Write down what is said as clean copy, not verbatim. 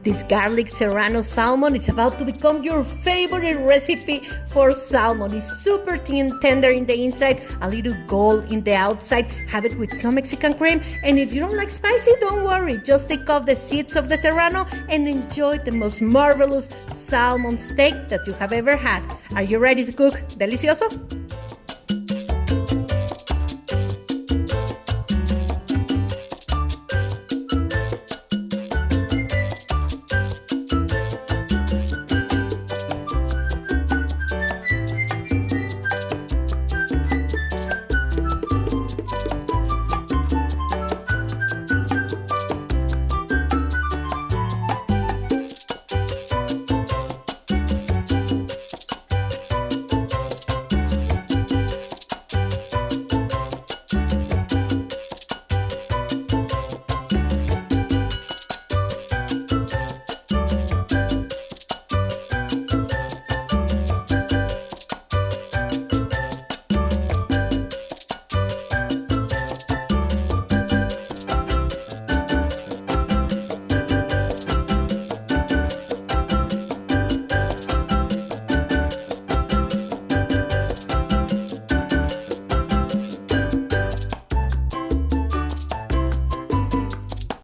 This garlic Serrano salmon is about to become your favorite recipe for salmon. It's super tender in the inside, a little gold in the outside. Have it with some Mexican cream. And if you don't like spicy, don't worry. Just take off the seeds of the Serrano and enjoy the most marvelous salmon steak that you have ever had. Are you ready to cook delicioso?